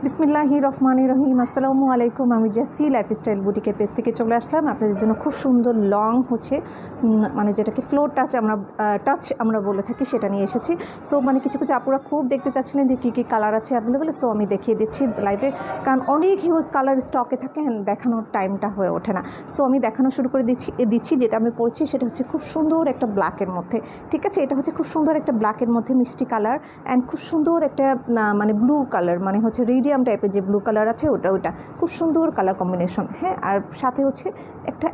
বিসমিল্লাহির রহমানির রহিম। আসসালামু আলাইকুম। আমি জেসি লাইফস্টাইল বুটিকের পেজ থেকে চলে আসলাম আপনাদের জন্য খুব সুন্দর লং হচ্ছে মানে যেটাকে ফ্লোর টাচ আমরা বলে থাকি সেটা নিয়ে এসেছি। সো মানে কিছু কিছু আপুরা খুব দেখতে চাচ্ছিলেন যে কী কী কালার আছে অ্যাভেলেবেল। সো আমি দেখিয়ে দিচ্ছি লাইভে, কারণ অনেক হিউজ কালার স্টকে থাকে, দেখানোর টাইমটা হয়ে ওঠে না। সো আমি দেখানো শুরু করে দিচ্ছি যেটা আমি পড়ছি সেটা হচ্ছে খুব সুন্দর একটা ব্ল্যাকের মধ্যে। ঠিক আছে, এটা হচ্ছে খুব সুন্দর একটা ব্ল্যাকের মধ্যে মিষ্টি কালার অ্যান্ড খুব সুন্দর একটা মানে ব্লু কালার, মানে হচ্ছে রেডিয়াম টাইপের যে ব্লু কালার আছে ওটা খুব সুন্দর কালার কম্বিনেশন। হ্যাঁ, আর সাথে হচ্ছে একটা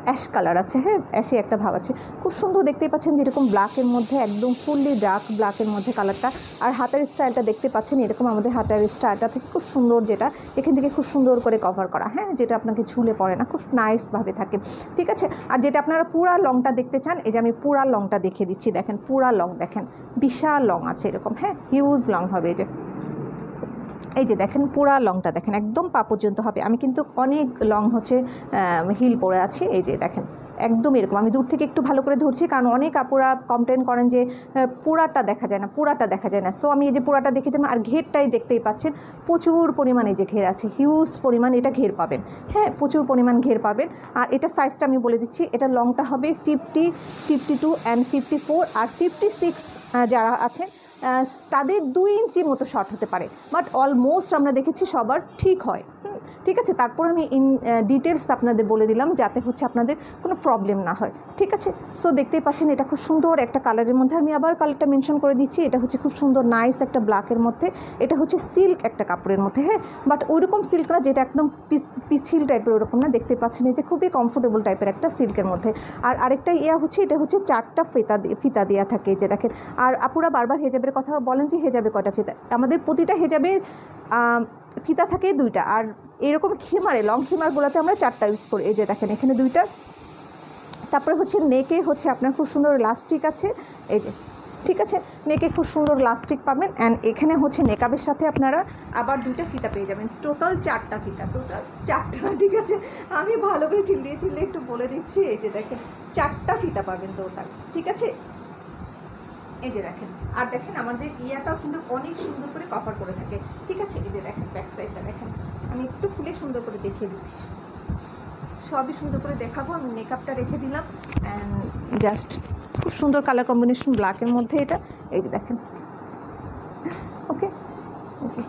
অ্যাশ কালার আছে। হ্যাঁ, অ্যাশে একটা ভাব আছে, খুব সুন্দর দেখতেই পাচ্ছেন যেরকম ব্ল্যাকের মধ্যে একদম ফুললি ডার্ক ব্ল্যাকের মধ্যে কালারটা। আর হাতের স্টাইলটা দেখতে পাচ্ছেন এরকম আমাদের হাতের স্টাইলটা থেকে খুব সুন্দর, যেটা এখান থেকে খুব সুন্দর করে কভার করা। হ্যাঁ, যেটা আপনাকে ঝুলে পড়ে না, খুব নাইসভাবে থাকে। ঠিক আছে, আর যেটা আপনারা পুরা লংটা দেখতে চান, এই যে আমি পুরা লংটা দেখিয়ে দিচ্ছি। দেখেন পুরা লং, দেখেন বিশাল লং আছে এরকম। হ্যাঁ, হিউজ লং হবে। এই যে দেখেন পুরা লংটা দেখেন একদম পা পর্যন্ত হবে। আমি কিন্তু অনেক লং হচ্ছে হিল পরে আছি। এই যে দেখেন একদম এরকম। আমি দূর থেকে একটু ভালো করে ধরছি, কারণ অনেক আপুরা কমপ্লেন করেন যে পুরাটা দেখা যায় না, সো আমি এই যে পুরাটা দেখে দিলাম। আর ঘেরটাই দেখতেই পাচ্ছেন প্রচুর পরিমাণে যে ঘের আছে, হিউজ পরিমাণ এটা ঘের পাবেন। হ্যাঁ, প্রচুর পরিমাণ ঘের পাবেন। আর এটা সাইজটা আমি বলে দিচ্ছি, এটা লংটা হবে 50, 52 অ্যান্ড 54 আর 56 যারা আছেন তাদের 2 ইঞ্চি মতো শর্ট হতে পারে, বাট অলমোস্ট আমরা দেখেছি সবার ঠিক হয়। ঠিক আছে, তারপর আমি ডিটেলস আপনাদের বলে দিলাম যাতে হচ্ছে আপনাদের কোনো প্রবলেম না হয়। ঠিক আছে, সো দেখতেই পাচ্ছেন এটা খুব সুন্দর একটা কালারের মধ্যে। আমি আবার কালারটা মেনশন করে দিচ্ছি, এটা হচ্ছে খুব সুন্দর নাইস একটা ব্ল্যাকের মধ্যে। এটা হচ্ছে সিল্ক একটা কাপড়ের মধ্যে। হ্যাঁ, বাট ওইরকম সিল্ক না যেটা একদম পিছিল টাইপের, ওরকম না। দেখতে পাচ্ছেন এই যে খুবই কমফোর্টেবল টাইপের একটা সিল্কের মধ্যে। আর আরেকটা হচ্ছে এটা হচ্ছে 4টা ফিতা দেওয়া থাকে, যে দেখেন। আর আপুরা বারবার হেজাবের কথা বলেন যে হেজাবে কয়টা ফিতা, আমাদের প্রতিটা হেজাবে ফিতা থাকে 2টা। আর এরকম খিমারে লং খিমারগুলোতে আমরা 4টা ইউজ করি। এই যে দেখেন এখানে 2টা। তারপরে হচ্ছে নেকে হচ্ছে আপনার খুব সুন্দর লাস্টিক আছে। এই যে ঠিক আছে, নেকে খুব সুন্দর লাস্টিক পাবেন। অ্যান্ড এখানে হচ্ছে মেকআপের সাথে আপনারা আবার 2টা ফিতা পেয়ে যাবেন, টোটাল 4টা ফিতা, টোটাল 4টা। ঠিক আছে, আমি ভালো করে চিল্লিয়ে একটু বলে দিচ্ছি। এই যে দেখেন 4টা ফিতা পাবেন টোটাল। ঠিক আছে, এই যে দেখেন। আর দেখেন আমাদের ইয়াটাও কিন্তু অনেক সুন্দর করে কভার করে থাকে। ঠিক আছে, এই যে দেখেন ব্যাক সাইডটা দেখেন, আমি একটু খুলে সুন্দর করে দেখিয়ে দিচ্ছি। সবই সুন্দর করে দেখাবো। আমি মেকআপটা রেখে দিলাম অ্যান্ড জাস্ট খুব সুন্দর কালার কম্বিনেশন ব্ল্যাকের মধ্যে এটা। এই যে দেখেন, ওকে। এই যে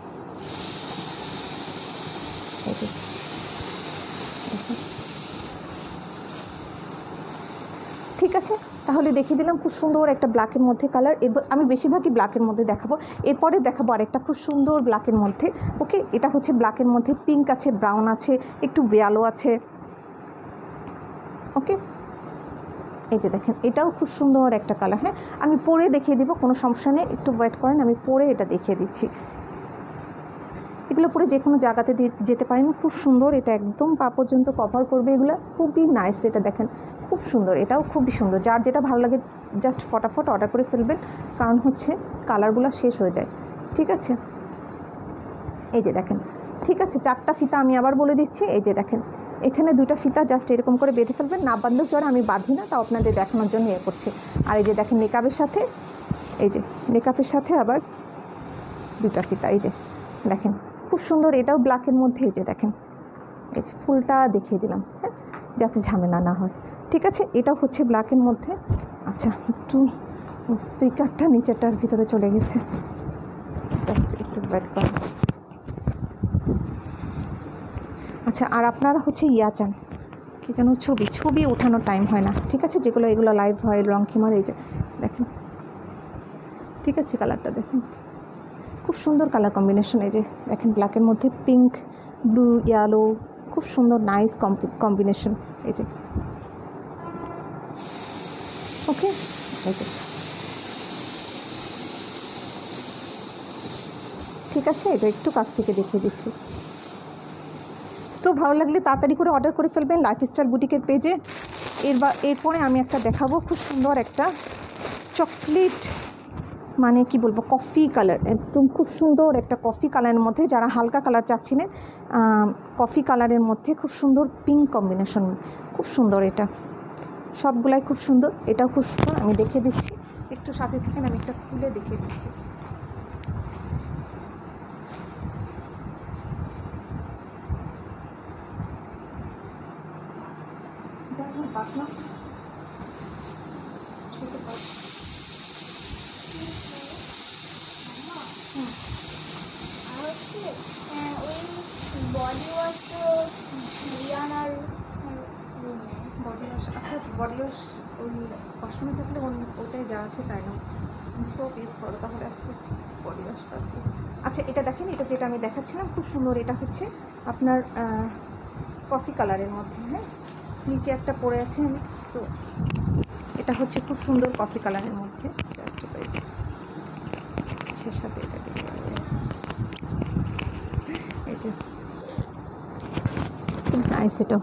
ঠিক আছে, তাহলে দেখিয়ে দিলাম খুব সুন্দর একটা ব্ল্যাকের মধ্যে কালার। এবার আমি বেশিরভাগই ব্ল্যাকের মধ্যে দেখাবো, এরপরে দেখাবো আরেকটা খুব সুন্দর ব্ল্যাকের মধ্যে। ওকে, এটা হচ্ছে ব্ল্যাকের মধ্যে পিঙ্ক আছে, ব্রাউন আছে, একটু ইয়েলো আছে। ওকে, এই যে দেখেন এটাও খুব সুন্দর একটা কালার। হ্যাঁ, আমি পরে দেখিয়ে দিব, কোনো সমস্যা নেই, একটু ওয়েট করেন, আমি পরে এটা দেখিয়ে দিচ্ছি। এগুলো পরে যে কোনো জায়গাতে যেতে পারেন, খুব সুন্দর। এটা একদম পা পর্যন্ত কভার করবে, এগুলো খুবই নাইস। এটা দেখেন খুব সুন্দর, এটাও খুবই সুন্দর। যার যেটা ভালো লাগে জাস্ট ফটাফট অর্ডার করে ফেলবেন, কারণ হচ্ছে কালারগুলো শেষ হয়ে যায়। ঠিক আছে, এই যে দেখেন। ঠিক আছে, 4টা ফিতা আমি আবার বলে দিচ্ছি। এই যে দেখেন এখানে 2টা ফিতা জাস্ট এরকম করে বেঁধে ফেলবেন, না বাঁধলেও চলে, আমি বাঁধি না, তাও আপনাদের দেখানোর জন্য করছি। আর এই যে দেখেন মেকআপের সাথে, এই যে মেকআপের সাথে আবার 2টা ফিতা। এই যে দেখেন খুব সুন্দর, এটাও ব্ল্যাকের মধ্যে। এই যে দেখেন, এই যে ফুলটা দেখিয়ে দিলাম, হ্যাঁ, যাতে ঝামেলা না হয়। ঠিক আছে, এটাও হচ্ছে ব্ল্যাকের মধ্যে। আচ্ছা, একটু স্পিকারটা নিচেরটার ভিতরে চলে গেছে, একটু ওয়েট করুন। আচ্ছা, আর আপনারা হচ্ছে চান কি যেন, ছবি ওঠানোর টাইম হয় না। ঠিক আছে, এগুলো লাইভ হয় লং খিমার। এই যে দেখেন, ঠিক আছে, কালারটা দেখুন খুব সুন্দর কালার কম্বিনেশন। এই যে দেখেন ব্ল্যাকের মধ্যে পিঙ্ক, ব্লু, ইয়েলো, খুব সুন্দর নাইস কম্বিনেশন। এই যে ওকে, এই যে ঠিক আছে, এটা একটু কাছ থেকে দেখিয়ে দিচ্ছি। সো ভালো লাগলে তাড়াতাড়ি করে অর্ডার করে ফেলবেন লাইফস্টাইল বুটিকের পেজে। এরপরে আমি একটা দেখাবো খুব সুন্দর একটা চকলেট, মানে কি বলবো, কফি কালার, একদম খুব সুন্দর একটা কফি কালারের মধ্যে। যারা হালকা কালার চাচ্ছিলেন, কফি কালারের মধ্যে খুব সুন্দর পিঙ্ক কম্বিনেশন, খুব সুন্দর। এটা সবগুলাই খুব সুন্দর, এটাও খুব সুন্দর। আমি দেখিয়ে দিচ্ছি, একটু সাথে থাকেন, আমি একটা খুলে দেখিয়ে দিচ্ছি। বাটনা বডি ওয়াশ তো রিয়ানার বডি ওয়াশ, আচ্ছা বডি ওয়াশ ওই বাসনে থাকলে ওটাই যা আছে তাই না, সোপ ইউজ করো তাহলে আজকে বডি ওয়াশ পাচ্ছি। আচ্ছা এটা দেখেন, এটা যেটা আমি দেখাচ্ছিলাম খুব সুন্দর, এটা হচ্ছে আপনার কফি কালারের মধ্যে, হ্যাঁ নিচে একটা পরে আছে আমি, সো এটা হচ্ছে খুব সুন্দর কফি কালারের মধ্যে। জাস্ট সে সাথে এটা দিতে পারবে, এই যে খুব নাইস, এটা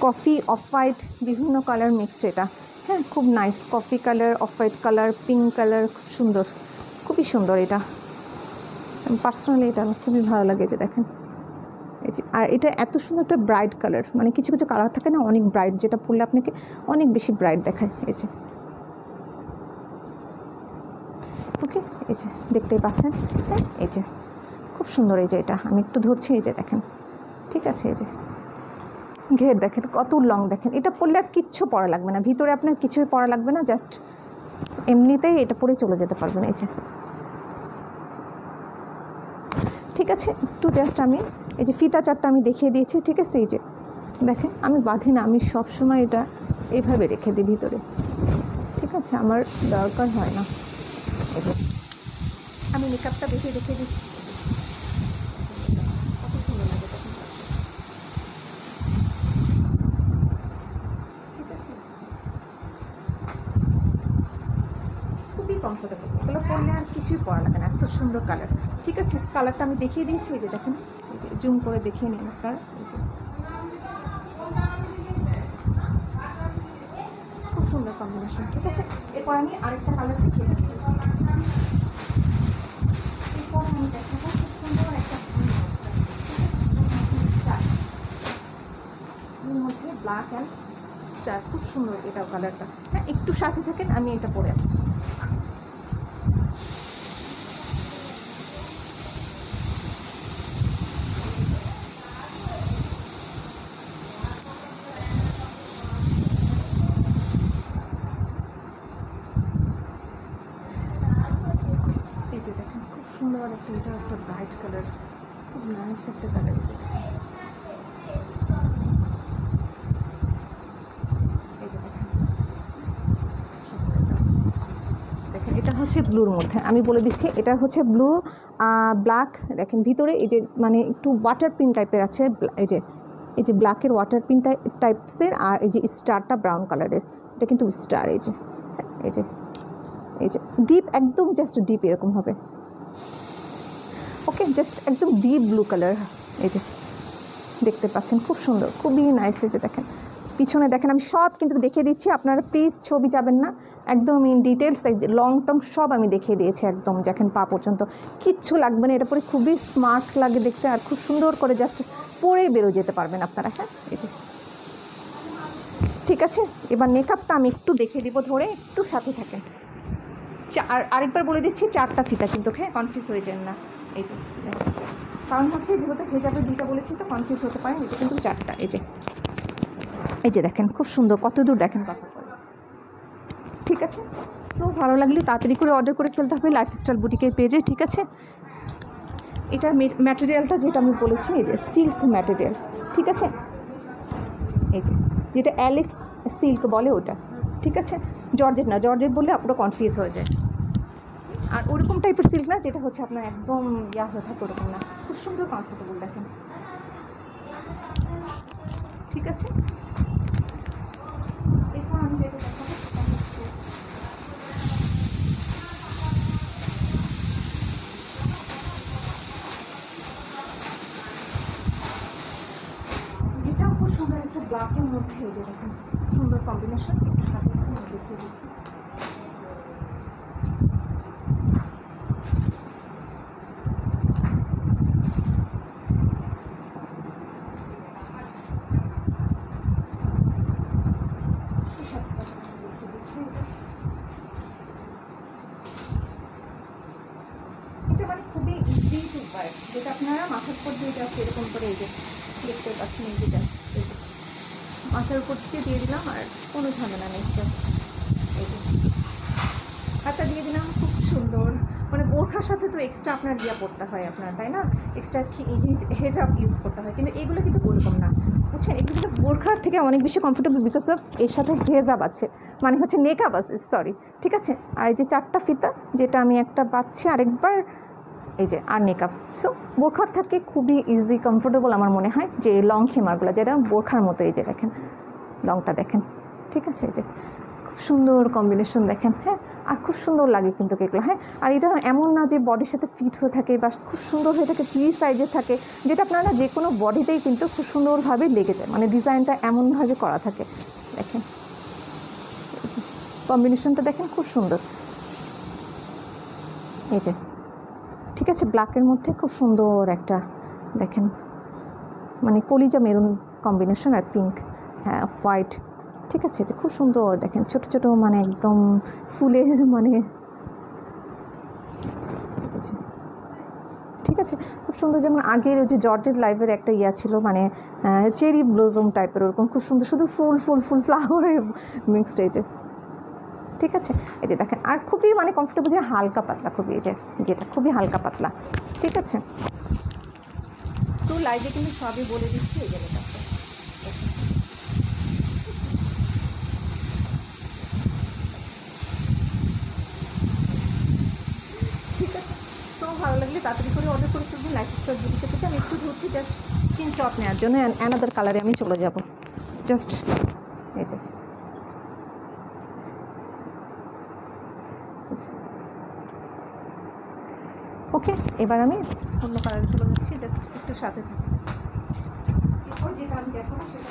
কফি অফ হোয়াইট বিভিন্ন কালার মিক্সড, এটা হ্যাঁ খুব nice, coffee colour, off white colour, pink colour, খুব সুন্দর, খুবই সুন্দর। এটা পার্সোনালি এটা আমার খুবই ভালো লাগে, যে দেখেন এই যে। আর এটা এত সুন্দর একটা ব্রাইট কালার, মানে কিছু কিছু কালার থাকে না অনেক ব্রাইট, যেটা পরলে আপনাকে অনেক বেশি ব্রাইট দেখায়, এই যে ওকে, এই যে দেখতেই পাচ্ছেন, হ্যাঁ এই যে খুব সুন্দর। এই যে এটা আমি একটু ধরছি, এই যে দেখেন, ঠিক আছে, এই যে ঘের দেখেন কত লং, দেখেন এটা পরলে আর কিচ্ছু পরা লাগবে না, ভিতরে আপনার কিছুই পরা লাগবে না, জাস্ট এমনিতেই এটা পরে চলে যেতে পারবেন, এই যে ঠিক আছে। একটু জাস্ট আমি এই যে ফিতা চারটা আমি দেখিয়ে দিয়েছি, ঠিক আছে, এই যে দেখেন আমি বাঁধি না, আমি সব সময় এটা এইভাবে রেখে দিই ভিতরে, ঠিক আছে, আমার দরকার হয় না। এই যে আমি মেকআপটা বেশি রেখে দিচ্ছি, কত সুন্দর লাগে তখন, ঠিক আছে, খুবই কমফোর্টেবল, এগুলো পরলে আর কিছুই পরা লাগে না, এত সুন্দর কালার, ঠিক আছে। কালারটা আমি দেখিয়ে দিয়েছি, এই যে দেখেন, এই যে জুম করে দেখিয়ে নিন আপনারা, খুব সুন্দর কম্বিনেশন, ঠিক আছে। এরপর আমি আরেকটা কালার দেখিয়ে দিচ্ছি, এরপর আমি দেখাবো খুব সুন্দর একটা মধ্যে ব্ল্যাক অ্যান্ড স্টার, খুব সুন্দর এটাও কালারটা, হ্যাঁ একটু সাথে থাকেন, আমি এটা পরে আসছি। এই যে দেখেন খুব সুন্দর একটা, এটা একটা ব্রাইট কালার, খুব নাইস একটা কালার, এটা হচ্ছে ব্লুর মধ্যে, আমি বলে দিচ্ছি এটা হচ্ছে ব্লু ব্ল্যাক, দেখেন ভিতরে এই যে মানে একটু ওয়াটার প্রিন্ট টাইপের আছে, এই যে ব্ল্যাকের ওয়াটার প্রিন্ট টাইপসের, আর এই যে স্টারটা ব্রাউন কালারের, এটা কিন্তু স্টার, এই যে এই যে এই যে ডিপ, একদম জাস্ট ডিপ এরকম হবে, ওকে জাস্ট একদম ডিপ ব্লু কালার, এই যে দেখতে পাচ্ছেন খুব সুন্দর, খুবই নাইস। এই যে দেখেন পিছনে দেখেন, আমি সব কিন্তু দেখিয়ে দিচ্ছি, আপনারা প্লিজ ছবি যাবেন না, একদম ইন ডিটেলস লং টং সব আমি দেখিয়ে দিয়েছি, একদম দেখেন পা পর্যন্ত কিচ্ছু লাগবে না, এটা পরে খুবই স্মার্ট লাগে দেখতে, আর খুব সুন্দর করে জাস্ট পরেই বেরো যেতে পারবেন আপনারা, হ্যাঁ এই যে ঠিক আছে। এবার মেকআপটা আমি একটু দেখিয়ে দিব, ধরে একটু সাথে থাকেন। আর আরেকবার বলে দিচ্ছি, চারটা ফিতা কিন্তু, হ্যাঁ কনফিউজ হয়ে যান না, এই যে কারণ হচ্ছে যেহেতু হেজাবে দুইটা বলেছি তো কনফিউজ হতে পারেন, এটা কিন্তু চারটা, এই যে দেখেন খুব সুন্দর, কত দূর দেখেন কথা করে, ঠিক আছে। তো ভালো লাগলে তাড়াতাড়ি করে অর্ডার করে ফেলতে হবে লাইফস্টাইল বুটিকের পেজে, ঠিক আছে। এটার ম্যাটেরিয়ালটা যেটা আমি বলেছি, এই যে সিল্ক ম্যাটেরিয়াল, ঠিক আছে, এই যে যেটা অ্যালেক্স সিল্ক বলে ওটা, ঠিক আছে, জর্জেট না, জর্জেট বললে আপনারা কনফিউজ হয়ে যায়, আর ওরকম টাইপের সিল্ক না যেটা হচ্ছে আপনার একদম ইয়া হয়ে থাকে, ওরকম না, খুব সুন্দর কমফোর্টেবল দেখেন, ঠিক আছে। এরপর আমি যেটা দেখাবো যেটাও খুব সুন্দর একটা ব্ল্যাকের মধ্যে, এই যে দেখেন সুন্দর কম্বিনেশন, একটু সাথে দেখিয়ে দিচ্ছি, খুবই ইজি টু বাই, যেটা আপনারা মাথার উপর দিয়ে যাচ্ছে এরকম করে, এই যে দেখতে পাচ্ছেন, এই যে মাথার উপর থেকে দিয়ে দিলাম, আর কোনো ঝামেলা নেই। এই যে হাতটা দিয়ে দিলাম, খুব সুন্দর। মানে বোরখার সাথে তো এক্সট্রা আপনার ইয়া পড়তে হয় আপনার, তাই না? এক্সট্রা হেজাব ইউজ করতে হয়, কিন্তু এগুলো কিন্তু ওরকম না, বুঝছেন? এগুলো কিন্তু বোরখার থেকে অনেক বেশি কমফোর্টেবল, বিকজ অফ এর সাথে হেজাব আছে, মানে হচ্ছে নেকাব আছে, সরি, ঠিক আছে? আর এই যে 4টা ফিতা, যেটা আমি একটা পাচ্ছি আরেকবার, এই যে আর নেকআপ। সো বোরখার থেকে খুবই ইজি কমফোর্টেবল আমার মনে হয় যে লং খেমারগুলো, যেটা বোরখার মতো। এই যে দেখেন লংটা দেখেন, ঠিক আছে? এই যে খুব সুন্দর কম্বিনেশন দেখেন, হ্যাঁ। আর খুব সুন্দর লাগে কিন্তু এগুলো, হ্যাঁ। আর এটা এমন না যে বডির সাথে ফিট হয়ে থাকে বা খুব সুন্দর হয়ে থাকে, ফ্রি সাইজের থাকে, যেটা আপনারা যে কোনো বডিতেই কিন্তু খুব সুন্দরভাবে লেগে যায়, মানে ডিজাইনটা এমনভাবে করা থাকে। দেখেন কম্বিনেশনটা দেখেন, খুব সুন্দর। এই যে ঠিক আছে, ব্ল্যাকের মধ্যে খুব সুন্দর একটা দেখেন, মানে কলিজা মেরুন কম্বিনেশন, আর পিঙ্ক, হ্যাঁ, হোয়াইট, ঠিক আছে? যে খুব সুন্দর দেখেন, ছোট ছোট মানে একদম ফুলের মানে, ঠিক আছে, খুব সুন্দর। যেমন আগের ওই যে জর্জেট লাইভের একটা ইয়া ছিল, মানে চেরি ব্লজম টাইপের, ওরকম খুব সুন্দর, শুধু ফুল ফুল ফুল ফ্লাওয়ারের মিক্সড, এই যে, ঠিক আছে? এই যে দেখেন, আর খুবই মানে কমফোর্টেবল, যে হালকা পাতলা খুবই, এই যে যেটা খুবই হালকা পাতলা, ঠিক আছে? তো লাইভে কিন্তু সবই বলে দিচ্ছি, এই যে এটা ঠিক আছে। তো ভালো লাগলে তাড়াতাড়ি করে অর্ডার করে ফেলবো লাইফস্টাইল বুটিকে থেকে। আমি একটু ঘুরছি জাস্ট স্ক্রিনশট নেওয়ার জন্য, অ্যানাদার কালারে আমি চলে যাব জাস্ট, এই যে ওকে। এবার আমি অন্য কালারে চলে যাচ্ছি, জাস্ট একটু সাথে থাকি। যেটা আমি দেখো সেটা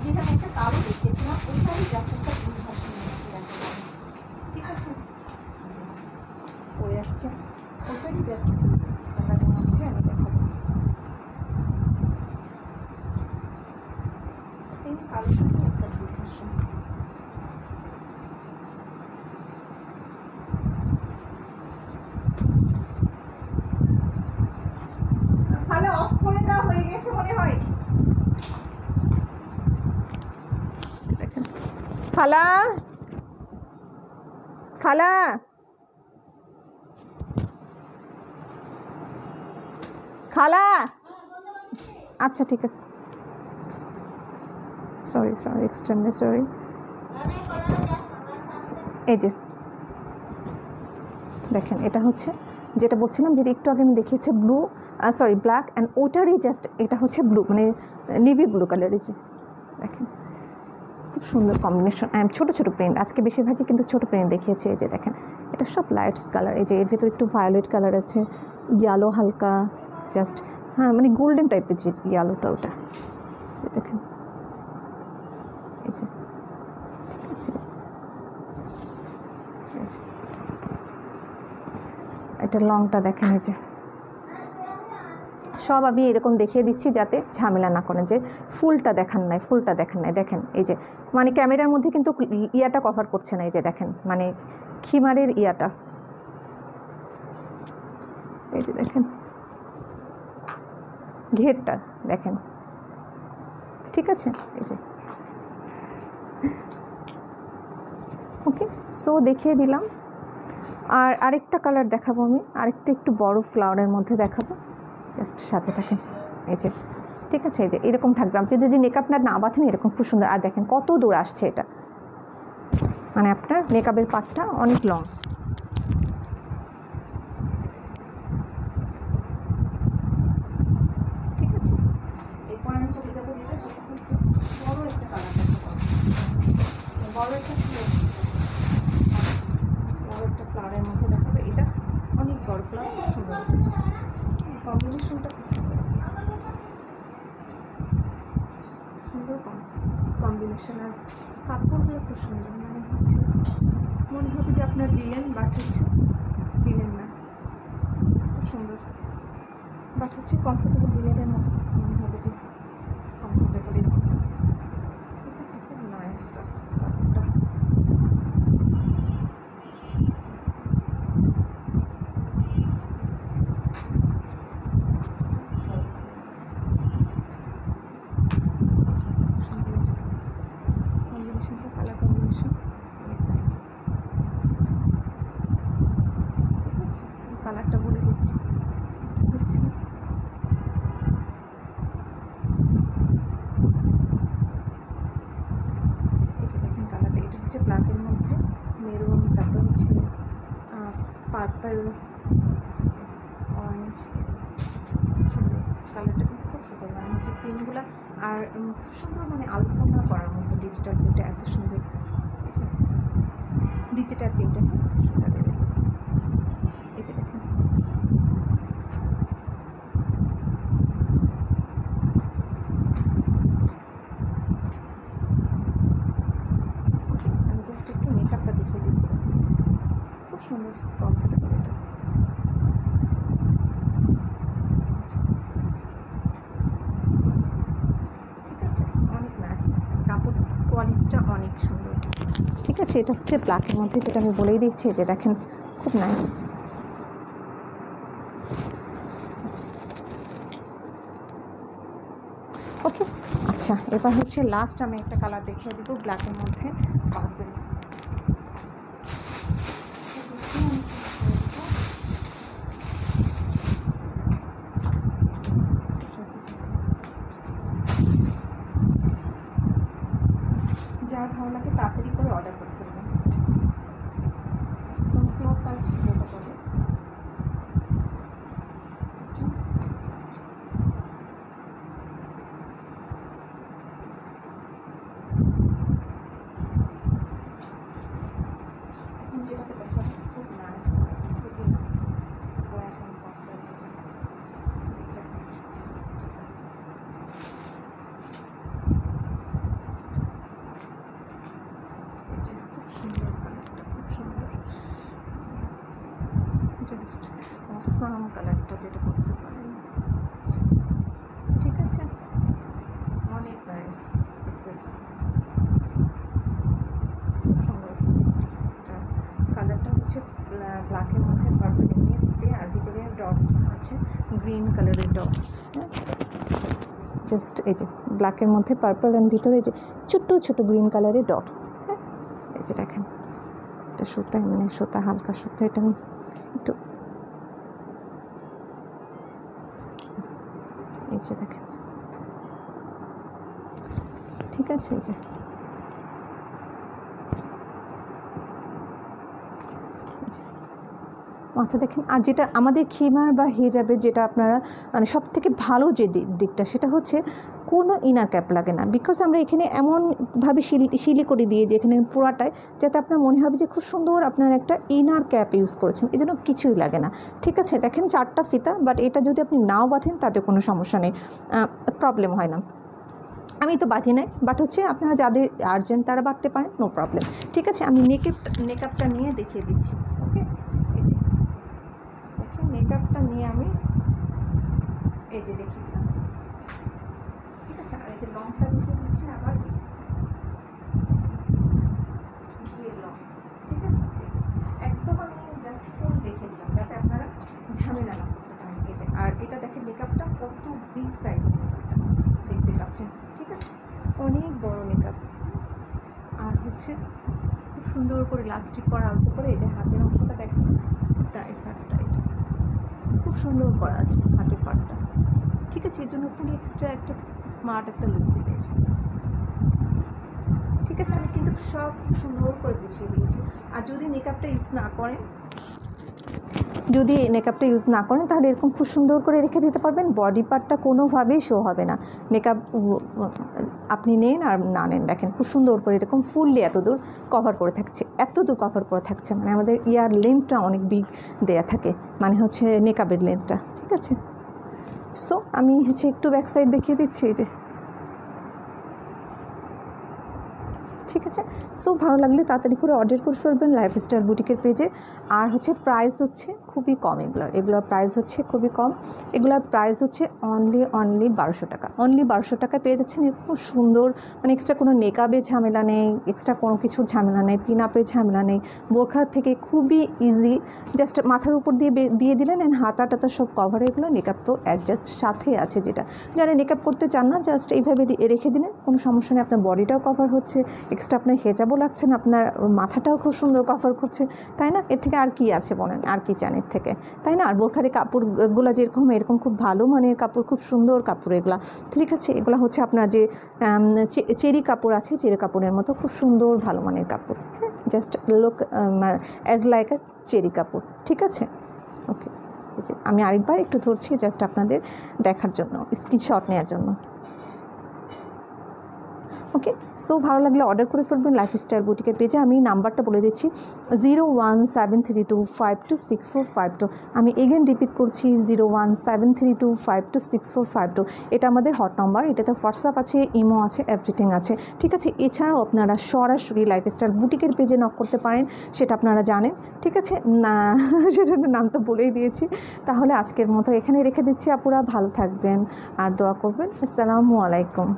যেটা আমি একটা কালো দেখেছিলাম, ওইটাই জাস্ট একটা ভুল ভাষণ, ঠিক আছে? পরে আসছে ওইটাই জাস্ট কালারের মধ্যে আমি দেখাবো, সেম কালোর সাথে একটা ভুল ভাষণ। তাহলে অফ করে দেওয়া হয়ে গেছে মনে হয়। দেখেন খালা, খালা, খালা, আচ্ছা ঠিক আছে, সরি সরি, এক্সট্রিমলি সরি। এই যে দেখেন, এটা হচ্ছে যেটা বলছিলাম, যেটা একটু আগে আমি দেখিয়েছি ব্লু, সরি ব্ল্যাক, অ্যান্ড ওটারই জাস্ট এটা হচ্ছে ব্লু, মানে নেভি ব্লু কালারের। যে দেখেন খুব সুন্দর কম্বিনেশন, ছোটো ছোটো প্রিন্ট, আজকে বেশিরভাগই কিন্তু ছোটো প্রিন্ট দেখিয়েছে। এই যে দেখেন, এটা সব লাইটস কালার। এই যে এর ভেতর একটু ভায়োলেট কালার আছে, ইয়েলো হালকা, জাস্ট হ্যাঁ মানে গোল্ডেন টাইপের যে ইয়েলোটা, ওটা দেখেন। এই যে ঠিক আছে, এটা লংটা দেখেন। এই যে সব আমি এরকম দেখিয়ে দিচ্ছি যাতে ঝামেলা না করেন, যে ফুলটা দেখান নাই, ফুলটা দেখান নাই। দেখেন এই যে মানে ক্যামেরার মধ্যে কিন্তু ইয়াটা কভার করছে না, এই যে দেখেন মানে খিমারের ইয়াটা, এই যে দেখেন ঘেরটা দেখেন, ঠিক আছে? এই যে ওকে, সো দেখিয়ে দিলাম। আর আরেকটা কালার দেখাবো আমি, আরেকটা একটু বড় ফ্লাওয়ারের মধ্যে দেখাবো, জাস্ট সাথে থাকেন। এই যে ঠিক আছে, এই যে এরকম থাকবে। আপনি যদি মেকআপ না বাঁধেন এরকম খুব সুন্দর। আর দেখেন কত দূর আসছে এটা, মানে আপনার মেকআপের পাতটা অনেক লং, ঠিক আছে? এরপর আমি চলে যাবো যেটা, সেটা হচ্ছে বড় একটা কালার দেখাবো, বড় একটা ফ্লাওয়ারের মধ্যে দেখাবো। এটা অনেক বড় ফ্লাওয়ার, খুব সুন্দর কম্বিনেশনটা, খুব সুন্দর সুন্দর কম্বিনেশন। আর কাপড়গুলো খুব সুন্দর, মানে হচ্ছে মনে হবে যে আপনার দিলেন, বাট হচ্ছে দিলেন না, খুব সুন্দর, বাট হচ্ছে কমফোর্টেবল দিলেনের মতো মনে হবে যে কমফোর্টেবল এরকম, ঠিক আছে? খুব নাইস কাপড়টা। ইমেজ, সুন্দর কালারটা কিন্তু খুব সুন্দর, মানে হচ্ছে প্রিন্টগুলো আর খুব সুন্দর, মানে আলপনা করার মতো ডিজিটাল প্রিন্টটা এত সুন্দর, ডিজিটাল প্রিন্টটা খুব সুন্দর বেড়ে গেছে। এই যে দেখেন আমি জাস্ট একটু মেকআপটা দেখিয়ে দিচ্ছিলাম, খুব সুন্দর কমফোর্টেবল এটা। ঠিক আছে, অনেক নাইস, কাপড় কোয়ালিটিটা অনেক সুন্দর। ঠিক আছে, এটা হচ্ছে ব্ল্যাকের মধ্যে, যেটা আমি বলেই দিচ্ছি যে দেখেন খুব নাইস। ওকে, আচ্ছা এবার হচ্ছে লাস্ট আমি একটা কালার দেখিয়ে দেবো ব্ল্যাকের মধ্যে, পার্পল। যার ভালো লাগে তাড়াতাড়ি করে অর্ডার করে ফেলবেন। ফ্লোর টাচ যেটা বলে, যেটাকে দেখা খুব নাইস, খুবই নাইস। খুব সুন্দর কালারটা, খুব সুন্দর, জাস্ট অসাম কালারটা যেটা করতে পারেন। ঠিক আছে, অনেক নাইস পিসেস, খুব সুন্দর। কালারটা হচ্ছে ব্ল্যাকের মধ্যে পার্পল এমনি ফুটে, আর ভিতরে ডটস আছে, গ্রিন কালারের ডটস। জাস্ট এই যে ব্ল্যাকের মধ্যে পার্পল অ্যান্ড ভিতরে যে ছোট্ট ছোট গ্রিন কালারের ডটস। হ্যাঁ, এই যে দেখেন এটা সুতা, এমনি সুতা, হালকা সুতা, এটা আমি একটু এই যে দেখেন। ঠিক আছে, এই যে মাথা দেখেন। আর যেটা আমাদের খিমার বা হিজাবের যেটা আপনারা মানে সব থেকে ভালো যে দিকটা, সেটা হচ্ছে কোনো ইনার ক্যাপ লাগে না, বিকজ আমরা এখানে এমনভাবে শিলি করে দিয়ে যে এখানে পুরাটায়, যাতে আপনার মনে হবে যে খুব সুন্দর আপনার একটা ইনার ক্যাপ ইউজ করেছেন, এই জন্য কিছুই লাগে না। ঠিক আছে, দেখেন 4টা ফিতা, বাট এটা যদি আপনি নাও বাঁধেন তাতে কোনো সমস্যা নেই, প্রবলেম হয় না। আমি তো বাঁধি নাই, বাট হচ্ছে আপনারা যাদের আর্জেন্ট তারা বাঁধতে পারেন, নো প্রবলেম। ঠিক আছে, আমি মেকআপটা নিয়ে দেখিয়ে দিচ্ছি। ওকে, এই যে দেখেন মেকআপটা নিয়ে আমি এই যে দেখিয়ে দিলাম। ঠিক আছে, আর এই যে লংটা দেখিয়ে দিচ্ছি আবার, ঘিয়ের লং। ঠিক আছে, এই যে একদম আমি জাস্ট ফুল দেখিয়ে দিলাম যাতে আপনারা ঝামেলা না করতে পারেন। এই যে, আর এটা দেখেন মেকআপটা কত বিগ সাইজের মেকআপটা দেখতে পাচ্ছেন। ঠিক আছে, অনেক বড় মেকআপ, আর হচ্ছে খুব সুন্দর করে লাস্টিক করা, আলতো করে। এই যে হাতের অংশটা দেখেন, ডাইস হাতটা এই যে খুব সুন্দর করা আছে হাতের পাটটা। ঠিক আছে, এর জন্য আপনি এক্সট্রা একটা স্মার্ট একটা লুক দিতে চাই। ঠিক আছে, আমি কিন্তু সব সুন্দর করে গুছিয়ে দিয়েছি। আর যদি মেকআপটা ইউজ না করেন তাহলে এরকম খুব সুন্দর করে রেখে দিতে পারবেন, বডি পার্টটা কোনোভাবেই শো হবে না। মেকআপ আপনি নেন আর না নেন, দেখেন খুব সুন্দর করে এরকম ফুললি এতদূর কভার করে থাকছে, মানে আমাদের ইয়ার লেন্থটা অনেক বিগ দেয়া থাকে, মানে হচ্ছে মেকআপের লেন্থটা। ঠিক আছে, সো আমি হচ্ছে একটু ব্যাক সাইড দেখিয়ে দিচ্ছি, এই যে। ঠিক আছে, সো ভালো লাগলে তাড়াতাড়ি করে অর্ডার করে ফেলবেন লাইফস্টাইল বুটিকের পেজে। আর হচ্ছে প্রাইস হচ্ছে খুবই কম, এগুলোর প্রাইস হচ্ছে খুবই কম। এগুলোর প্রাইস হচ্ছে অনলি 1200 টাকা। অনলি 1200 টাকায় পেয়ে যাচ্ছেন এরকম সুন্দর, মানে এক্সট্রা কোনো মেকআপের ঝামেলা নেই, এক্সট্রা কোনো কিছুর ঝামেলা নেই, পিন আপের ঝামেলা নেই, বোরখার থেকে খুবই ইজি, জাস্ট মাথার উপর দিয়ে দিলেন, অ্যান্ড হাতা টাতা সব কভার। এগুলো মেকআপ তো অ্যাডজাস্ট সাথে আছে, যেটা যারা মেকআপ করতে চান না, জাস্ট এইভাবে রেখে দিলেন, কোনো সমস্যা নেই। আপনার বডিটাও কভার হচ্ছে, এক্সট্রা আপনার হেজাবও লাগছে না, আপনার মাথাটাও খুব সুন্দর কভার করছে, তাই না? এর থেকে আর কি আছে বলেন, আর কি চান এর থেকে, তাই না? আর বোরখারে কাপড়গুলো এরকম খুব ভালো মানের কাপড়, খুব সুন্দর কাপড় এগুলা। ঠিক আছে, এগুলো হচ্ছে আপনার যে চেরি কাপড় আছে, চেরি কাপড়ের মতো খুব সুন্দর ভালো মানের কাপড়। হ্যাঁ, জাস্ট লুক অ্যাজ লাইক আ চেরি কাপড়। ঠিক আছে, ওকে। আমি আরেকবার একটু ধরছি জাস্ট আপনাদের দেখার জন্য, স্ক্রিনশট নেওয়ার জন্য। ওকে, সো ভালো লাগলে অর্ডার করে ফেলবেন লাইফস্টাইল বুটিকের পেজে। আমি নাম্বারটা বলে দিচ্ছি 01732526452। আমি এগেন রিপিট করছি 01732526452। এটা আমাদের হট নাম্বার, এটাতে হোয়াটসঅ্যাপ আছে, ইমো আছে, এভরিথিং আছে, ঠিক আছে। এছাড়াও আপনারা সরাসরি লাইফস্টাইল বুটিকের পেজে নক করতে পারেন, সেটা আপনারা জানেন, ঠিক আছে না? সেটার নাম তো বলেই দিয়েছি। তাহলে আজকের মতো এখানে রেখে দিচ্ছি। আপুরা ভালো থাকবেন আর দোয়া করবেন। আসসালামু আলাইকুম।